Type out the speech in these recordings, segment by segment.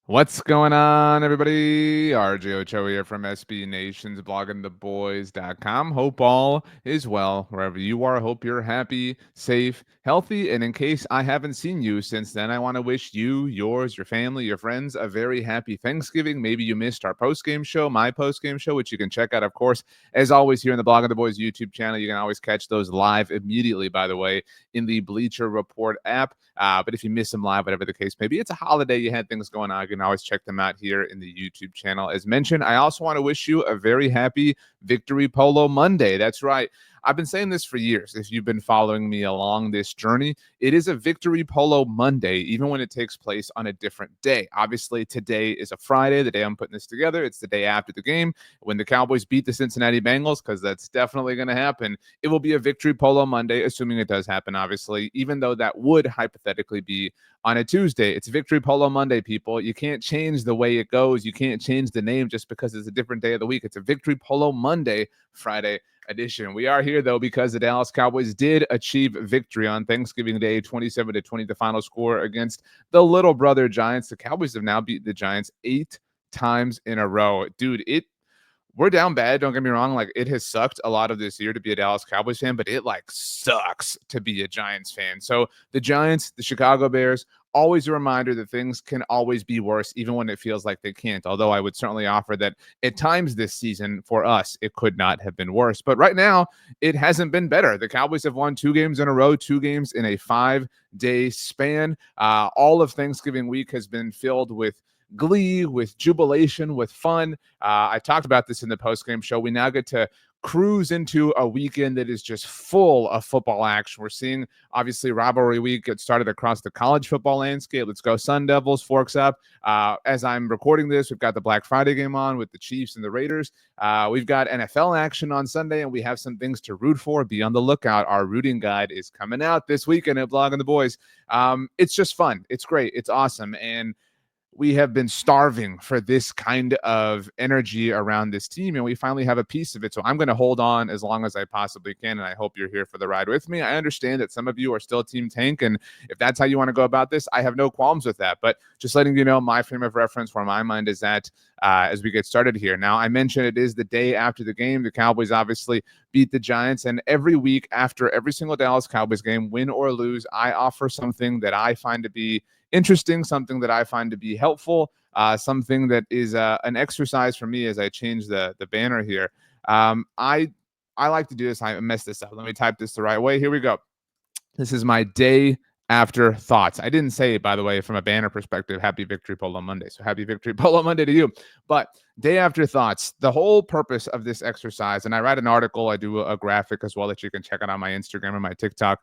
What's going on, everybody? RJ Ochoa here from SB Nation's bloggingtheboys.com. Hope all is well wherever you are. Hope you're happy, safe, healthy. And in case I haven't seen you since then, I want to wish you, yours, your family, your friends a very happy Thanksgiving. Maybe you missed our post-game show, my post-game show, which you can check out, of course, as always, here in the Blog of the Boys YouTube channel. You can always catch those live immediately, by the way, in the Bleacher Report app. But if you miss them live, whatever the case may be, it's a holiday, you had things going on, you can always check them out here in the YouTube channel. As mentioned, I also want to wish you a very happy Victory Polo Monday. That's right. I've been saying this for years. If you've been following me along this journey, it is a Victory Polo Monday, even when it takes place on a different day. Obviously, today is a Friday, the day I'm putting this together. It's the day after the game when the Cowboys beat the Cincinnati Bengals, because that's definitely going to happen. It will be a Victory Polo Monday, assuming it does happen, obviously, even though that would hypothetically be on a Tuesday. It's Victory Polo Monday, people. You can't change the way it goes. You can't change the name just because it's a different day of the week. It's a Victory Polo Monday, Friday edition. We are here, though, because the Dallas Cowboys did achieve victory on Thanksgiving Day, 27-20, the final score against the little brother Giants. The Cowboys have now beaten the Giants 8 times in a row. Dude, we're down bad. Don't get me wrong. Like, it has sucked a lot of this year to be a Dallas Cowboys fan, but it sucks to be a Giants fan. So the Giants, the Chicago Bears, always a reminder that things can always be worse, even when it feels like they can't. Although I would certainly offer that at times this season for us, it could not have been worse. But right now, it hasn't been better. The Cowboys have won 2 games in a row, 2 games in a 5-day span. All of Thanksgiving week has been filled with glee, with jubilation, with fun. I talked about this in the post-game show. We now get to cruise into a weekend that is just full of football action. We're seeing, obviously, rivalry week get started across the college football landscape. Let's go Sun Devils, forks up. As I'm recording this, we've got the Black Friday game on with the Chiefs and the Raiders. We've got NFL action on Sunday, and we have some things to root for. Be on the lookout. Our rooting guide is coming out this weekend at Blogging the Boys. It's just fun. It's great. It's awesome. And we have been starving for this kind of energy around this team, and we finally have a piece of it. So I'm going to hold on as long as I possibly can, and I hope you're here for the ride with me. I understand that some of you are still Team Tank, and if that's how you want to go about this, I have no qualms with that. But just letting you know my frame of reference, where my mind is at as we get started here. Now, I mentioned it is the day after the game. The Cowboys obviously beat the Giants, and every week after every single Dallas Cowboys game, win or lose, I offer something that I find to be interesting, something that I find to be helpful, something that is an exercise for me as I change the banner here. I like to do this. I messed this up. Let me type this the right way. Here we go. This is my day after thoughts. I didn't say, by the way, from a banner perspective, happy Victory Polo Monday. So happy Victory Polo Monday to you. But day after thoughts, the whole purpose of this exercise, and I write an article, I do a graphic as well that you can check out on my Instagram and my TikTok.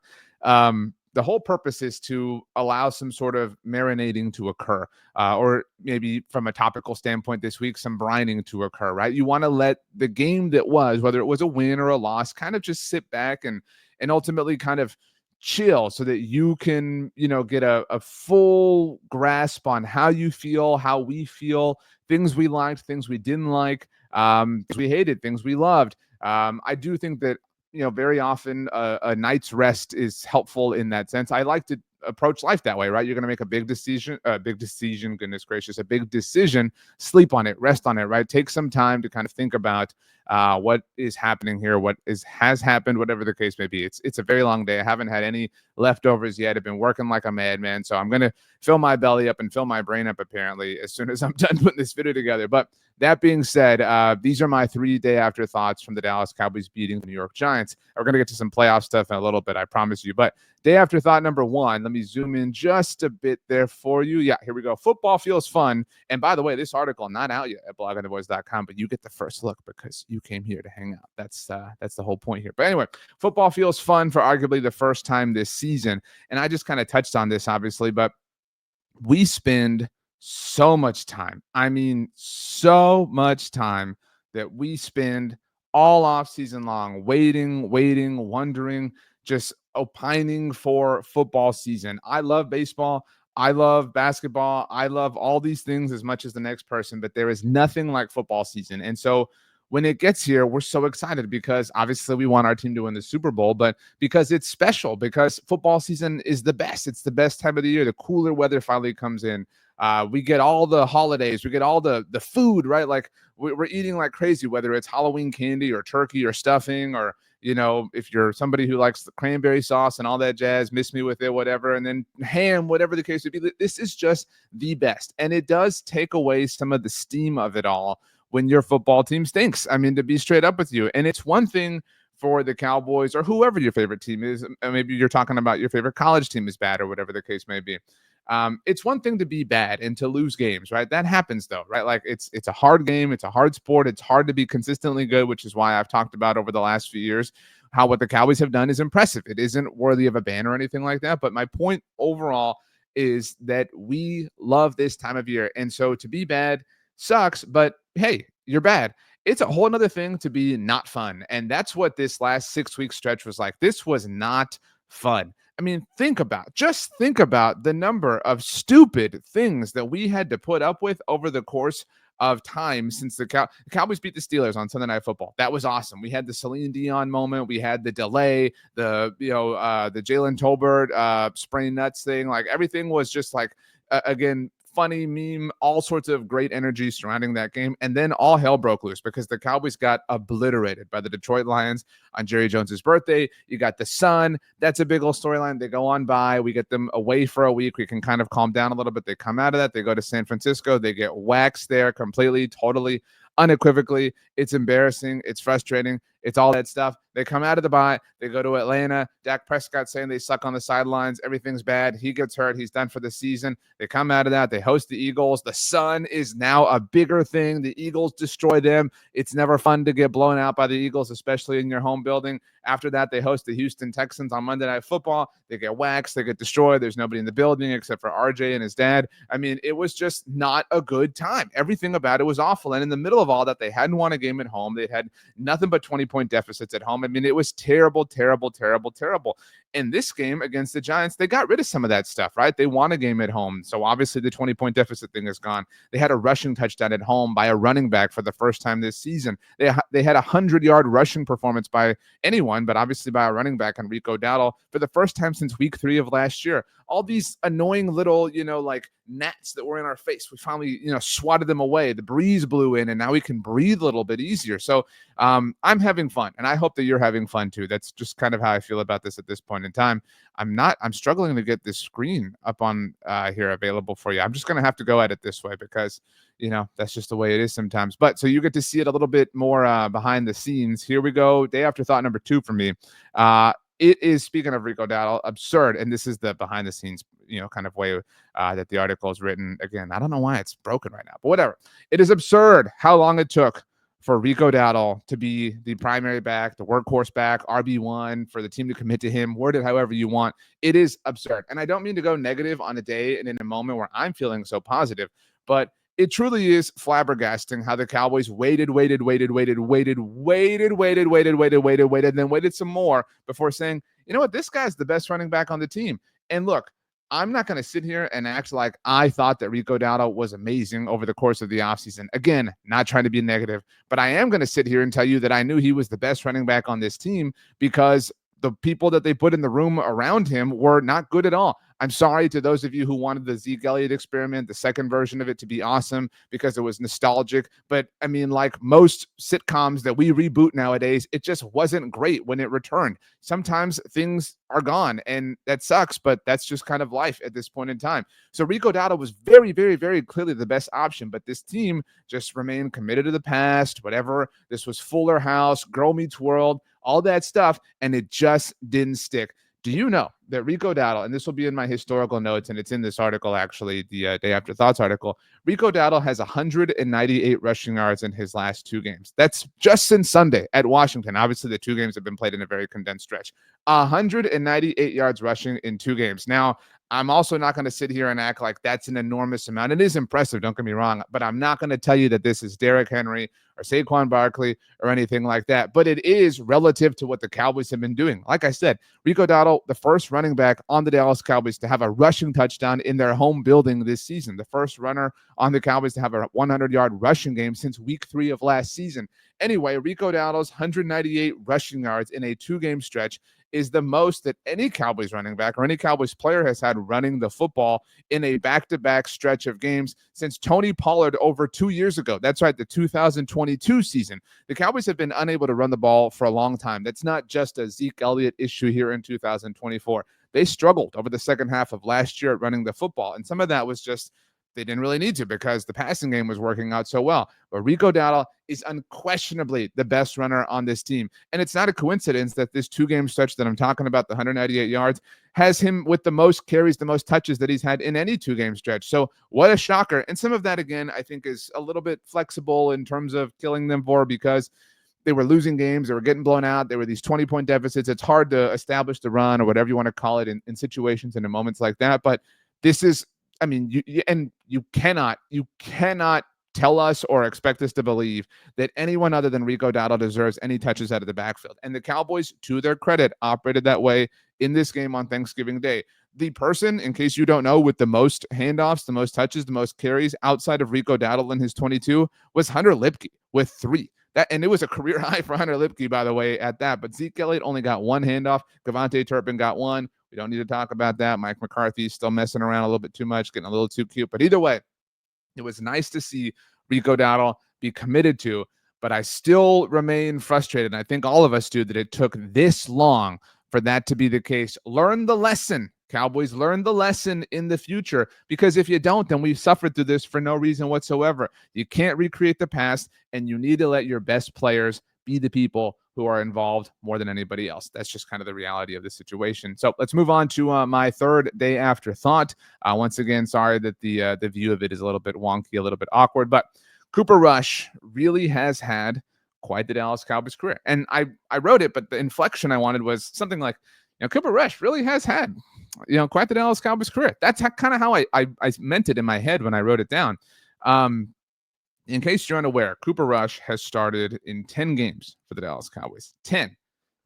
The whole purpose is to allow some sort of marinating to occur, or maybe from a topical standpoint this week, some brining to occur, right? You want to let the game that was, whether it was a win or a loss, kind of just sit back and ultimately kind of chill so that you can, get a full grasp on how you feel, how we feel, things we liked, things we didn't like, things we hated, things we loved. I do think that very often a night's rest is helpful in that sense. I like to approach life that way, right? You're going to make a big decision, goodness gracious, a big decision, sleep on it, rest on it, right? Take some time to kind of think about what is happening here, has happened, whatever the case may be. It's a very long day. I haven't had any leftovers yet. I've been working like a madman. So I'm going to fill my belly up and fill my brain up, apparently, as soon as I'm done putting this video together. But that being said, these are my 3-day after thoughts from the Dallas Cowboys beating the New York Giants. We're going to get to some playoff stuff in a little bit, I promise you. But day after thought number 1, let me zoom in just a bit there for you. Yeah, here we go. Football feels fun. And by the way, this article not out yet at bloggingtheboys.com, but you get the first look because you came here to hang out. That's the whole point here. But anyway, football feels fun for arguably the first time this season. And I just kind of touched on this, obviously, but we spend so much time. I mean, so much time that we spend all off season long waiting, wondering, just opining for football season. I love baseball. I love basketball. I love all these things as much as the next person, but there is nothing like football season. And so when it gets here, we're so excited because obviously we want our team to win the Super Bowl, but because it's special, because football season is the best. It's the best time of the year. The cooler weather finally comes in. We get all the holidays, we get all the food, right? Like we're eating like crazy, whether it's Halloween candy or turkey or stuffing, or if you're somebody who likes the cranberry sauce and all that jazz, miss me with it, whatever, and then ham, whatever the case would be. This is just the best. And it does take away some of the steam of it all when your football team stinks. I mean, to be straight up with you. And it's one thing for the Cowboys or whoever your favorite team is. Maybe you're talking about your favorite college team is bad or whatever the case may be. It's one thing to be bad and to lose games, right? That happens though, right? Like it's a hard game, it's a hard sport, it's hard to be consistently good, which is why I've talked about over the last few years how what the Cowboys have done is impressive. It isn't worthy of a ban or anything like that, but my point overall is that we love this time of year, and so to be bad sucks. But hey, you're bad. It's a whole nother thing to be not fun, and that's what this last 6 week stretch was like. This was not fun. I mean, just think about the number of stupid things that we had to put up with over the course of time since the Cowboys beat the Steelers on Sunday Night Football. That was awesome. We had the Celine Dion moment. We had the delay, the Jalen Tolbert sprain nuts thing. Like everything was just like, again, funny meme, all sorts of great energy surrounding that game. And then all hell broke loose because the Cowboys got obliterated by the Detroit Lions on Jerry Jones's birthday. You got the Sun. That's a big old storyline. They go on by. We get them away for a week. We can kind of calm down a little bit. They come out of that. They go to San Francisco. They get waxed there completely, totally, unequivocally. It's embarrassing. It's frustrating. It's all that stuff. They come out of the bye. They go to Atlanta. Dak Prescott saying they suck on the sidelines. Everything's bad. He gets hurt. He's done for the season. They come out of that. They host the Eagles. The Sun is now a bigger thing. The Eagles destroy them. It's never fun to get blown out by the Eagles, especially in your home building. After that, they host the Houston Texans on Monday Night Football. They get waxed. They get destroyed. There's nobody in the building except for RJ and his dad. I mean, it was just not a good time. Everything about it was awful. And in the middle of all that, they hadn't won a game at home. They had nothing but 20-point deficits at home. I mean, it was terrible, terrible, terrible, terrible. In this game against the Giants, they got rid of some of that stuff, right? They won a game at home. So obviously the 20-point deficit thing is gone. They had a rushing touchdown at home by a running back for the first time this season. They had a 100-yard rushing performance by anyone, but obviously by a running back on Rico Dowdle for the first time since week 3 of last year. All these annoying little, like gnats that were in our face, we finally, swatted them away. The breeze blew in and now we can breathe a little bit easier. So I'm having fun, and I hope that you're having fun too. That's just kind of how I feel about this at this point in time. I'm struggling to get this screen up on here available for you. I'm just going to have to go at it this way because, that's just the way it is sometimes. But so you get to see it a little bit more behind the scenes. Here we go. Day after thought number 2 for me. It is, speaking of Rico Dowdle, absurd. And this is the behind the scenes, kind of way that the article is written. Again, I don't know why it's broken right now, but whatever. It is absurd how long it took for Rico Dowdle to be the primary back, the workhorse back, RB1, for the team to commit to him, word it however you want. It is absurd. And I don't mean to go negative on a day and in a moment where I'm feeling so positive, but it truly is flabbergasting how the Cowboys waited, and then waited some more before saying, you know what, this guy's the best running back on the team. And look, I'm not going to sit here and act like I thought that Rico Dowdle was amazing over the course of the offseason. Again, not trying to be negative, but I am going to sit here and tell you that I knew he was the best running back on this team because the people that they put in the room around him were not good at all. I'm sorry to those of you who wanted the Zeke Elliott experiment, the second version of it, to be awesome because it was nostalgic. But I mean, like most sitcoms that we reboot nowadays, it just wasn't great when it returned. Sometimes things are gone and that sucks, but that's just kind of life at this point in time. So Rico Dowdle was very, very, very clearly the best option, but this team just remained committed to the past, whatever. This was Fuller House, Girl Meets World, all that stuff, and it just didn't stick. Do you know that Rico Dowdle, and this will be in my historical notes, and it's in this article, actually, the Day After Thoughts article, Rico Dowdle has 198 rushing yards in his last 2 games. That's just since Sunday at Washington. Obviously, the 2 games have been played in a very condensed stretch. 198 yards rushing in 2 games. Now, I'm also not going to sit here and act like that's an enormous amount. It is impressive, don't get me wrong, but I'm not going to tell you that this is Derrick Henry or Saquon Barkley or anything like that. But it is relative to what the Cowboys have been doing. Like I said, Rico Dowdle, the first running back on the Dallas Cowboys to have a rushing touchdown in their home building this season. The first runner on the Cowboys to have a 100-yard rushing game since week 3 of last season. Anyway, Rico Dowdle's 198 rushing yards in a 2-game stretch is the most that any Cowboys running back or any Cowboys player has had running the football in a back-to-back stretch of games since Tony Pollard over 2 years ago. That's right, the 2022 season. The Cowboys have been unable to run the ball for a long time. That's not just a Zeke Elliott issue here in 2024. They struggled over the second half of last year at running the football, and some of that was just they didn't really need to because the passing game was working out so well. But Rico Dowdle is unquestionably the best runner on this team. And it's not a coincidence that this 2-game stretch that I'm talking about, the 198 yards, has him with the most carries, the most touches that he's had in any 2-game stretch. So what a shocker. And some of that, again, I think is a little bit flexible in terms of killing them for because they were losing games. They were getting blown out. There were these 20-point deficits. It's hard to establish the run or whatever you want to call it in situations and in moments like that. But this is, I mean, you cannot tell us or expect us to believe that anyone other than Rico Dowdle deserves any touches out of the backfield. And the Cowboys, to their credit, operated that way in this game on Thanksgiving Day. The person, in case you don't know, with the most handoffs, the most touches, the most carries outside of Rico Dowdle in his 22 was Hunter Lipke with 3. And it was a career high for Hunter Lipke, by the way, at that. But Zeke Elliott only got 1 handoff. Gavontae Turpin got 1. We don't need to talk about that. Mike McCarthy's still messing around a little bit too much, getting a little too cute. But either way, it was nice to see Rico Dowdle be committed to, but I still remain frustrated. And I think all of us do that it took this long for that to be the case. Learn the lesson. Cowboys, learn the lesson in the future, because if you don't, then we've suffered through this for no reason whatsoever. You can't recreate the past, and you need to let your best players be the people who are involved more than anybody else. That's just kind of the reality of the situation. So let's move on to my third day after thought. Once again, sorry that the view of it is a little bit wonky, a little bit awkward, but Cooper Rush really has had quite the Dallas Cowboys career. And I wrote it, but the inflection I wanted was something like, Cooper Rush really has had, quite the Dallas Cowboys career. That's kind of how I meant it in my head when I wrote it down. In case you're unaware, Cooper Rush has started in 10 games for the Dallas Cowboys. 10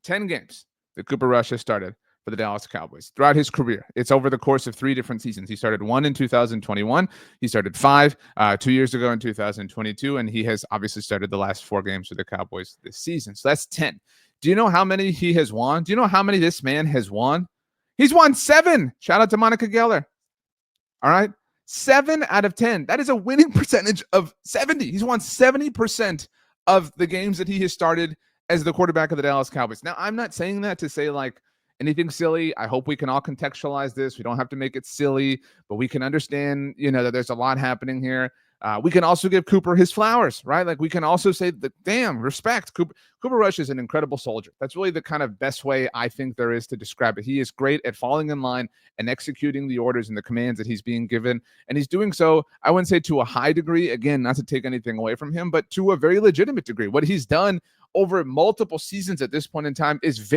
games that Cooper Rush has started for the Dallas Cowboys throughout his career. It's over the course of 3 different seasons. He started 1 in 2021. He started 5 2 years ago in 2022, and he has obviously started the last 4 games for the Cowboys this season. So that's 10. Do you know how many he has won? Do you know how many this man has won? He's won 7. Shout out to Monica Geller. All right. 7 out of 10. That is a winning percentage of 70. He's won 70% of the games that he has started as the quarterback of the Dallas Cowboys. Now, I'm not saying that to say like anything silly. I hope we can all contextualize this. We don't have to make it silly, but we can understand, that there's a lot happening here. We can also give Cooper his flowers, right? Like we can also say that, damn, respect. Cooper Rush is an incredible soldier. That's really the kind of best way I think there is to describe it. He is great at falling in line and executing the orders and the commands that he's being given. And he's doing so, I wouldn't say to a high degree, again, not to take anything away from him, but to a very legitimate degree. What he's done over multiple seasons at this point in time is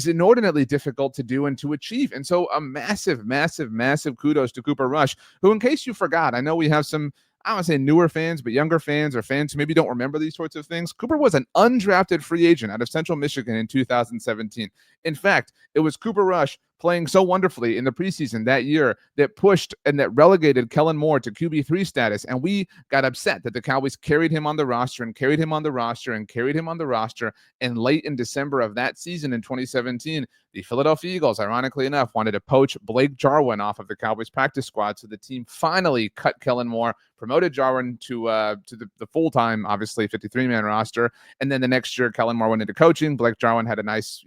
inordinately difficult to do and to achieve. And so a massive, massive, massive kudos to Cooper Rush, who, in case you forgot, I know we have some, I don't want to say newer fans, but younger fans or fans who maybe don't remember these sorts of things. Cooper was an undrafted free agent out of Central Michigan in 2017. In fact, it was Cooper Rush playing so wonderfully in the preseason that year that pushed and that relegated Kellen Moore to QB3 status. And we got upset that the Cowboys carried him on the roster and carried him on the roster and carried him on the roster. And late in December of that season in 2017, the Philadelphia Eagles, ironically enough, wanted to poach Blake Jarwin off of the Cowboys practice squad. So the team finally cut Kellen Moore, promoted Jarwin to the full-time, obviously, 53-man roster. And then the next year, Kellen Moore went into coaching. Blake Jarwin had a nice,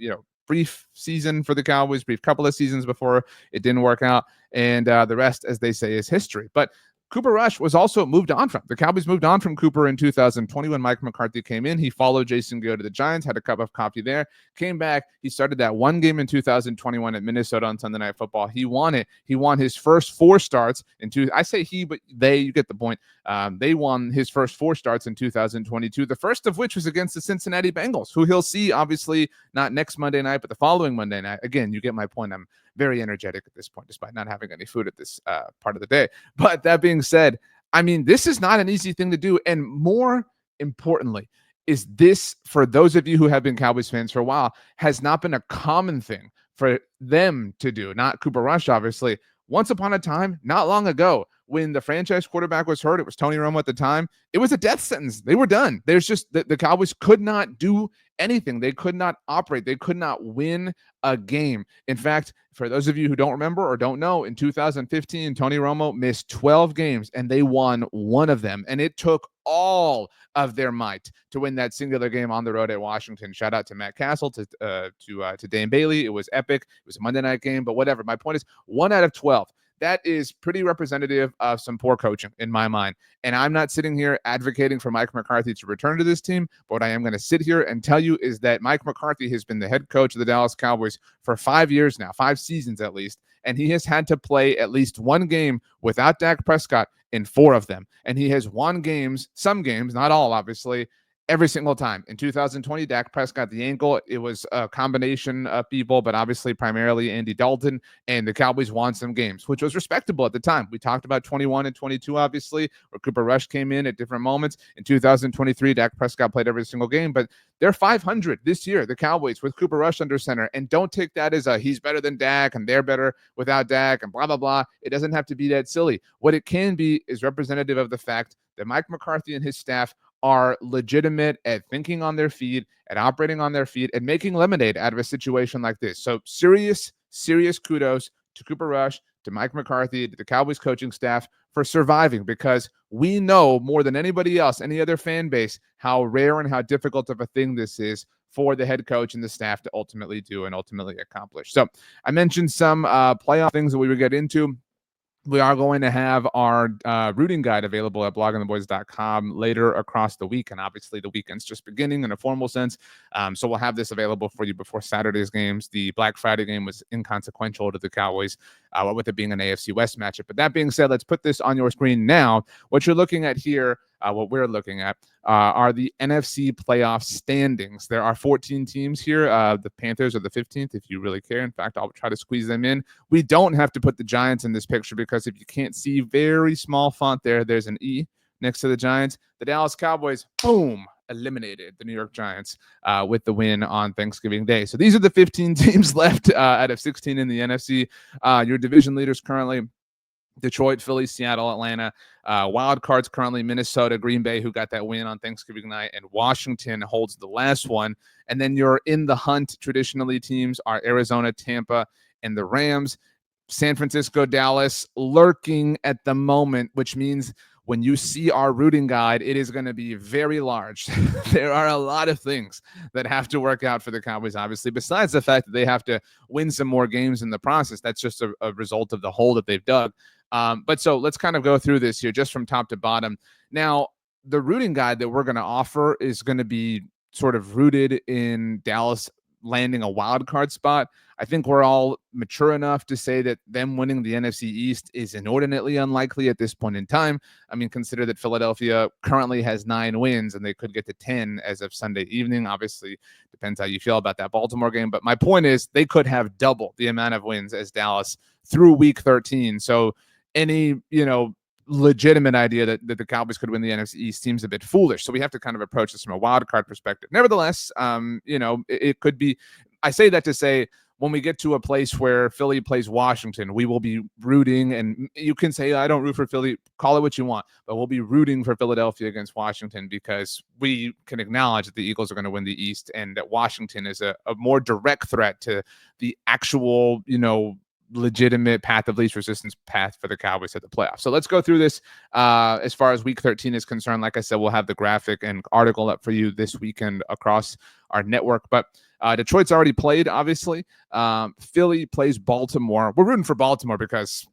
brief season for the Cowboys, brief couple of seasons before it didn't work out. And the rest, as they say, is history. But Cooper Rush was also moved on from. The Cowboys moved on from Cooper in 2020 when Mike McCarthy came in. He followed Jason Garrett to the Giants, had a cup of coffee there, came back. He started that one game in 2021 at Minnesota on Sunday Night Football. He won it. He won his first 4 starts in I say he, but they, you get the point. They won his first 4 starts in 2022, the first of which was against the Cincinnati Bengals, who he'll see, obviously, not next Monday night, but the following Monday night. Again, you get my point. I'm very energetic at this point, despite not having any food at this part of the day. But that being said, I mean, this is not an easy thing to do. And more importantly, is this, for those of you who have been Cowboys fans for a while, has not been a common thing for them to do. Not Cooper Rush, obviously. once upon a time, not long ago, when the franchise quarterback was hurt, it was Tony Romo at the time. It was a death sentence. They were done. There's just the Cowboys could not do anything. They could not operate. They could not win a game. In fact, for those of you who don't remember or don't know, in 2015, Tony Romo missed 12 games and they won one of them. And it took all of their might to win that singular game on the road at Washington. Shout out to Matt Castle, to Dane Bailey. It was epic. It was a Monday night game, but whatever. My point is 1 out of 12. That is pretty representative of some poor coaching in my mind. And I'm not sitting here advocating for Mike McCarthy to return to this team, but what I am going to sit here and tell you is that Mike McCarthy has been the head coach of the Dallas Cowboys for 5 years now, 5 seasons at least, and he has had to play at least one game without Dak Prescott in 4 of them. And he has won games, some games, not all, obviously, every single time. In 2020, Dak Prescott, the ankle, it was a combination of people, but obviously primarily Andy Dalton, and the Cowboys won some games, which was respectable at the time. We talked about 21 and 22, obviously, where Cooper Rush came in at different moments. In 2023, Dak Prescott played every single game, but they're 500 this year, the Cowboys, with Cooper Rush under center. And don't take that as a he's better than Dak and they're better without Dak and blah, blah, blah. It doesn't have to be that silly. What it can be is representative of the fact that Mike McCarthy and his staff are legitimate at thinking on their feet, at operating on their feet, and making lemonade out of a situation like this. So serious kudos to Cooper Rush, to Mike McCarthy, to the Cowboys coaching staff for surviving, because we know more than anybody else, any other fan base, how rare and how difficult of a thing this is for the head coach and the staff to ultimately do and ultimately accomplish. So I mentioned some playoff things that we would get into. We are going to have our rooting guide available at bloggingtheboys.com later across the week. And obviously the weekend's just beginning in a formal sense. So we'll have this available for you before Saturday's games. The Black Friday game was inconsequential to the Cowboys, with it being an AFC West matchup. But that being said, let's put this on your screen now. What you're looking at here, what we're looking at, are the NFC playoff standings. There are 14 teams here. The Panthers are the 15th, if you really care. In fact, I'll try to squeeze them in. We don't have to put the Giants in this picture because if you can't see, very small font there's an E next to the Giants. The Dallas Cowboys, boom, eliminated the New York Giants with the win on Thanksgiving Day. So these are the 15 teams left out of 16 in the NFC. Your division leaders currently: Detroit, Philly, Seattle, Atlanta. Wild cards currently Minnesota, Green Bay, who got that win on Thanksgiving night, and Washington holds the last one. And then you're in the hunt. Traditionally, teams are Arizona, Tampa, and the Rams. San Francisco, Dallas lurking at the moment, which means when you see our rooting guide, it is going to be very large. There are a lot of things that have to work out for the Cowboys, obviously, besides the fact that they have to win some more games in the process. That's just a result of the hole that they've dug. But so let's kind of go through this here just from top to bottom. Now, the rooting guide that we're going to offer is going to be sort of rooted in Dallas landing a wild card spot. I think we're all mature enough to say that them winning the NFC East is inordinately unlikely at this point in time. I mean, consider that Philadelphia currently has 9 wins and they could get to 10 as of Sunday evening. Obviously, depends how you feel about that Baltimore game. But my point is they could have double the amount of wins as Dallas through week 13. So any, legitimate idea that the Cowboys could win the NFC East seems a bit foolish. So we have to kind of approach this from a wild card perspective. Nevertheless, it could be. I say that to say, when we get to a place where Philly plays Washington, we will be rooting, and you can say, I don't root for Philly, call it what you want, but we'll be rooting for Philadelphia against Washington because we can acknowledge that the Eagles are going to win the East and that Washington is a more direct threat to the actual, legitimate path of least resistance path for the Cowboys at the playoffs. So let's go through this as far as week 13 is concerned. Like I said, we'll have the graphic and article up for you this weekend across our network. But Detroit's already played, obviously. Philly plays Baltimore. We're rooting for Baltimore because,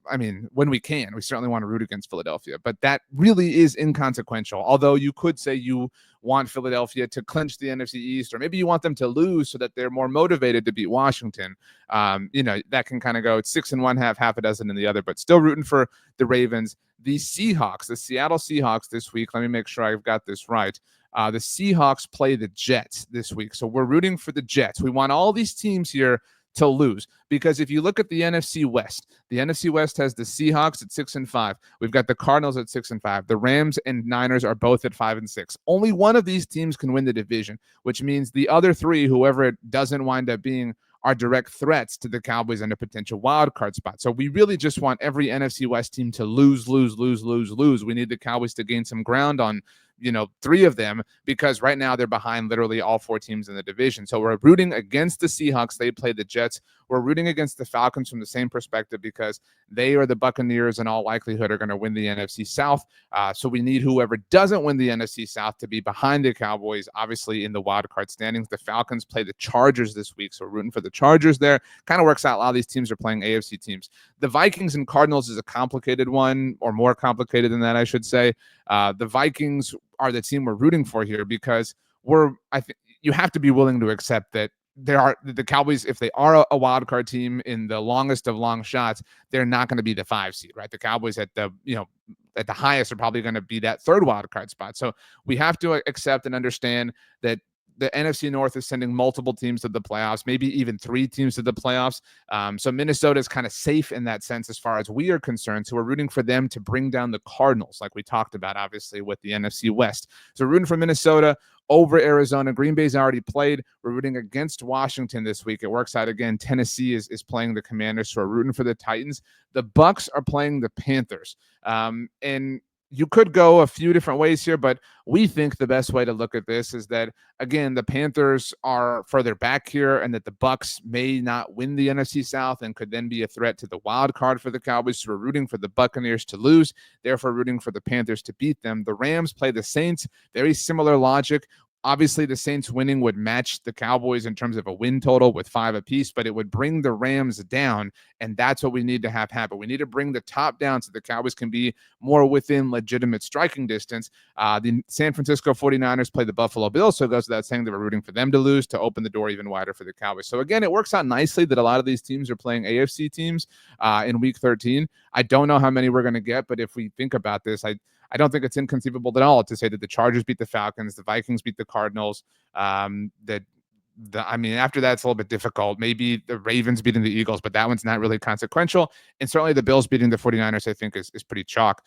when we can, we certainly want to root against Philadelphia. But that really is inconsequential. Although you could say you want Philadelphia to clinch the NFC East, or maybe you want them to lose so that they're more motivated to beat Washington. That can kind of go 6 in one half a dozen in the other, but still rooting for the Ravens. The Seahawks, the Seattle Seahawks this week, let me make sure I've got this right. The Seahawks play the Jets this week. So we're rooting for the Jets. We want all these teams here to lose, because if you look at the NFC West has the Seahawks at 6-5. We've got the Cardinals at 6-5. The Rams and Niners are both at 5-6. Only one of these teams can win the division, which means the other 3, whoever it doesn't wind up being, are direct threats to the Cowboys and a potential wild card spot. So we really just want every NFC West team to lose. We need the Cowboys to gain some ground on 3 of them, because right now they're behind literally all 4 teams in the division. So we're rooting against the Seahawks. They play the Jets. We're rooting against the Falcons from the same perspective, because they or the Buccaneers in all likelihood are going to win the NFC South. So we need whoever doesn't win the NFC South to be behind the Cowboys, obviously in the wild card standings. The Falcons play the Chargers this week, so we're rooting for the Chargers there. Kind of works out. A lot of these teams are playing AFC teams. The Vikings and Cardinals is a complicated one, or more complicated than that, I should say. The Vikings are the team we're rooting for here, because I think you have to be willing to accept that the Cowboys, if they are a wild card team in the longest of long shots, they're not going to be the 5 seed, right? The Cowboys at the highest are probably going to be that 3rd wild card spot. So we have to accept and understand that the NFC North is sending multiple teams to the playoffs, maybe even 3 teams to the playoffs. So Minnesota is kind of safe in that sense as far as we are concerned. So we're rooting for them to bring down the Cardinals, like we talked about, obviously, with the NFC West. So we're rooting for Minnesota over Arizona. Green Bay's already played. We're rooting against Washington this week. It works out again. Tennessee is playing the Commanders, so we're rooting for the Titans. The Bucks are playing the Panthers. And you could go a few different ways here, but we think the best way to look at this is that, again, the Panthers are further back here, and that the Bucks may not win the NFC South and could then be a threat to the wild card for the Cowboys. So we're rooting for the Buccaneers to lose, therefore rooting for the Panthers to beat them. The Rams play the Saints. Very similar logic. Obviously, the Saints winning would match the Cowboys in terms of a win total with 5 apiece, but it would bring the Rams down, and that's what we need to have happen. We need to bring the top down so the Cowboys can be more within legitimate striking distance. The San Francisco 49ers play the Buffalo Bills, so it goes without saying that we're rooting for them to lose to open the door even wider for the Cowboys. So again, it works out nicely that a lot of these teams are playing AFC teams in Week 13. I don't know how many we're going to get, but if we think about this, I don't think it's inconceivable at all to say that the Chargers beat the Falcons, the Vikings beat the Cardinals. After that, it's a little bit difficult. Maybe the Ravens beating the Eagles, but that one's not really consequential. And certainly the Bills beating the 49ers, I think, is pretty chalk.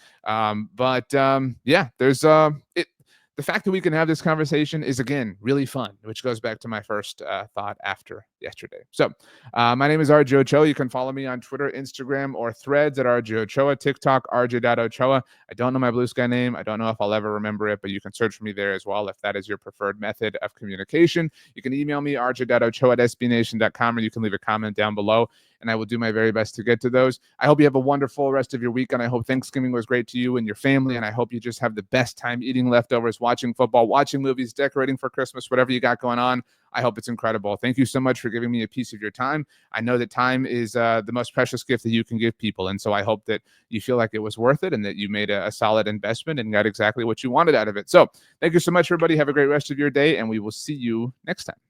The fact that we can have this conversation is, again, really fun, which goes back to my first thought after yesterday. So my name is RJ Ochoa. You can follow me on Twitter, Instagram, or Threads at RJ Ochoa, TikTok, RJ.Ochoa. I don't know my Blue Sky name. I don't know if I'll ever remember it, but you can search for me there as well if that is your preferred method of communication. You can email me, rj.ochoa@sbnation.com, or you can leave a comment down below, and I will do my very best to get to those. I hope you have a wonderful rest of your weekend. I hope Thanksgiving was great to you and your family, and I hope you just have the best time eating leftovers, watching football, watching movies, decorating for Christmas, whatever you got going on. I hope it's incredible. Thank you so much for giving me a piece of your time. I know that time is the most precious gift that you can give people, and so I hope that you feel like it was worth it and that you made a solid investment and got exactly what you wanted out of it. So thank you so much, everybody. Have a great rest of your day, and we will see you next time.